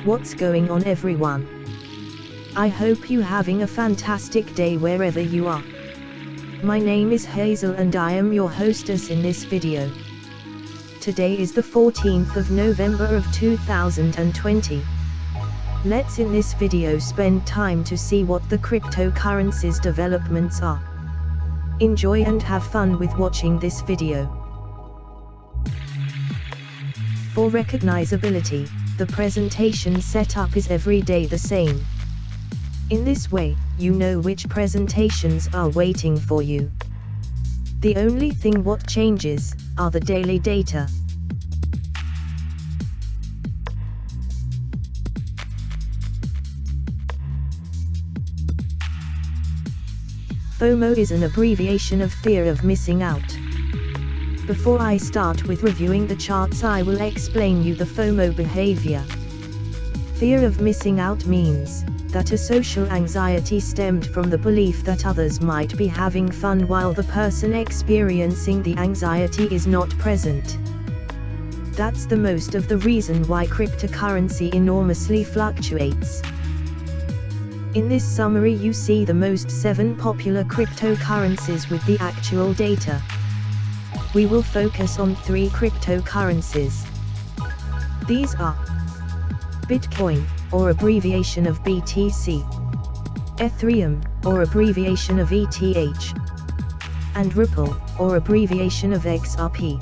What's going on, everyone? I hope you're having a fantastic day wherever you are. My name is Hazel and I am your hostess in this video. Today is the 14th of November of 2020. Let's in this video spend time to see what the cryptocurrencies developments are. Enjoy and have fun with watching this video. For recognizability, the presentation setup is every day the same. In this way, you know which presentations are waiting for you. The only thing what changes are the daily data. FOMO is an abbreviation of fear of missing out. Before I start with reviewing the charts, I will explain you the FOMO behavior. Fear of missing out means that a social anxiety stemmed from the belief that others might be having fun while the person experiencing the anxiety is not present. That's the most of the reason why cryptocurrency enormously fluctuates. In this summary you see the most 7 popular cryptocurrencies with the actual data. We will focus on 3 cryptocurrencies. These are Bitcoin, or abbreviation of BTC, Ethereum, or abbreviation of ETH, and Ripple, or abbreviation of XRP.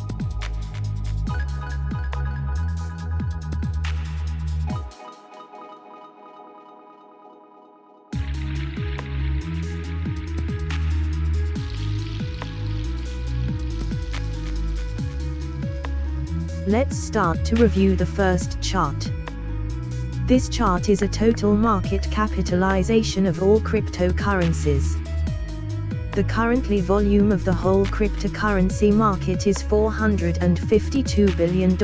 Let's start to review the first chart. This chart is a total market capitalization of all cryptocurrencies. The currently volume of the whole cryptocurrency market is $452 billion.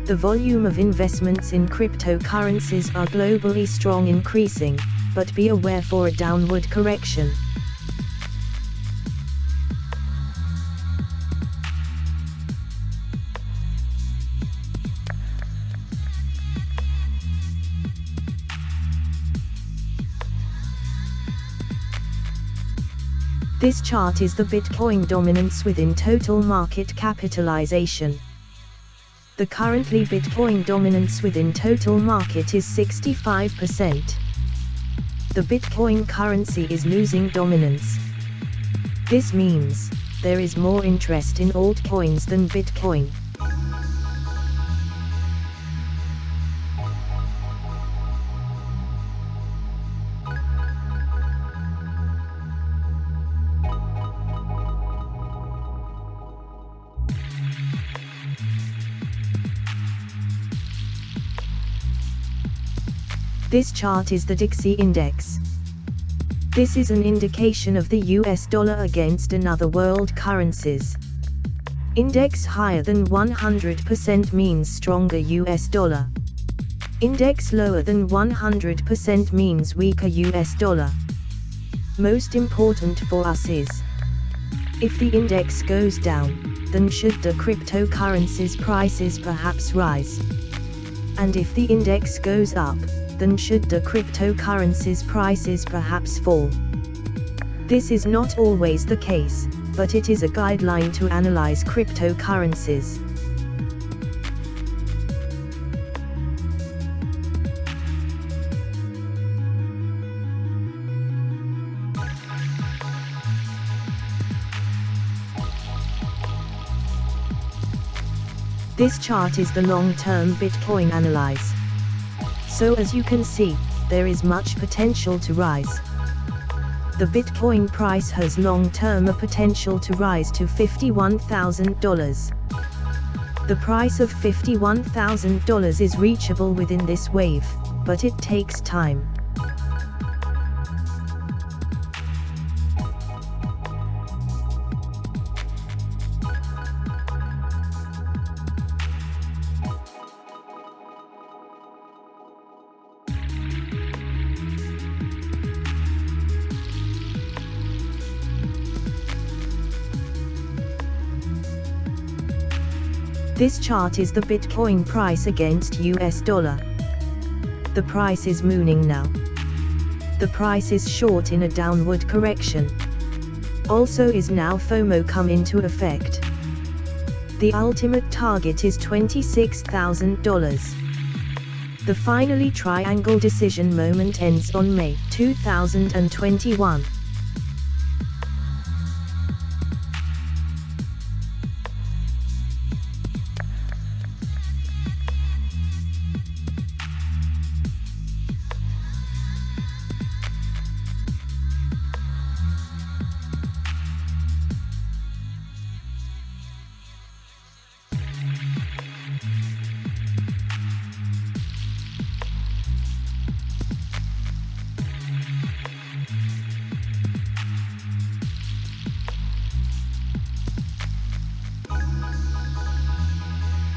The volume of investments in cryptocurrencies are globally strong increasing, but be aware for a downward correction. This chart is the Bitcoin dominance within total market capitalization. The currently Bitcoin dominance within total market is 65%. The Bitcoin currency is losing dominance. This means there is more interest in altcoins than Bitcoin. This chart is the Dixie Index. This is an indication of the US dollar against another world currencies. Index higher than 100% means stronger US dollar. Index lower than 100% means weaker US dollar. Most important for us is, if the index goes down, then should the cryptocurrencies prices perhaps rise? And if the index goes up, then should the cryptocurrencies prices perhaps fall? This is not always the case, but it is a guideline to analyze cryptocurrencies. This chart is the long-term Bitcoin analyze. So as you can see, there is much potential to rise. The Bitcoin price has long-term a potential to rise to $51,000. The price of $51,000 is reachable within this wave, but it takes time. This chart is the Bitcoin price against US dollar. The price is mooning now. The price is short in a downward correction. Also is now FOMO come into effect. The ultimate target is $26,000. The finally triangle decision moment ends on May 2021.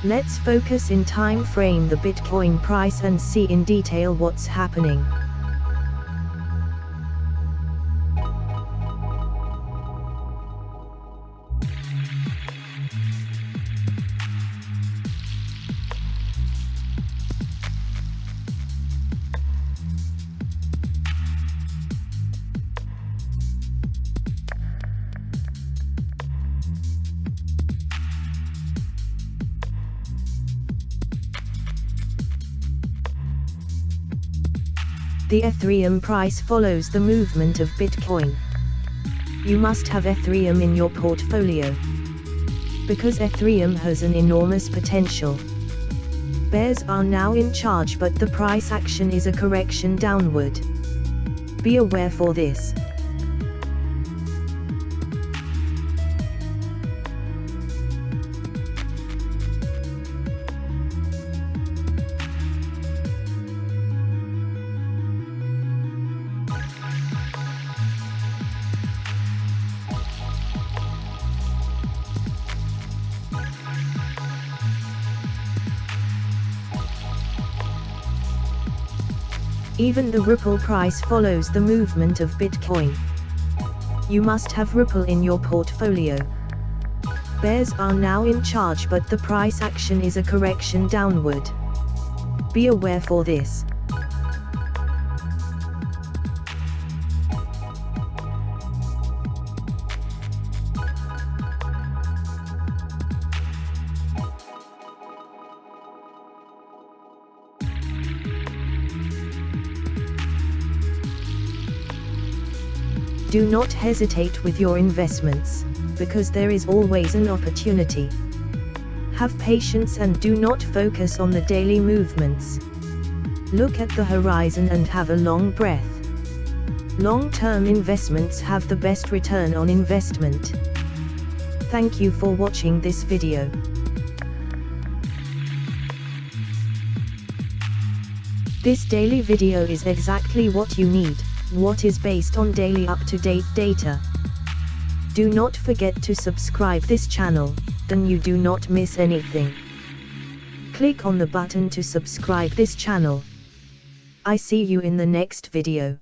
Let's focus in time frame the Bitcoin price and see in detail what's happening. The Ethereum price follows the movement of Bitcoin. You must have Ethereum in your portfolio, because Ethereum has an enormous potential. Bears are now in charge, but the price action is a correction downward. Be aware for this. Even the Ripple price follows the movement of Bitcoin. You must have Ripple in your portfolio. Bears are now in charge, but the price action is a correction downward. Be aware for this. Do not hesitate with your investments, because there is always an opportunity. Have patience and do not focus on the daily movements. Look at the horizon and have a long breath. Long-term investments have the best return on investment. Thank you for watching this video. This daily video is exactly what you need. What is based on daily up-to-date data. Do not forget to subscribe this channel, then you do not miss anything. Click on the button to subscribe this channel. I see you in the next video.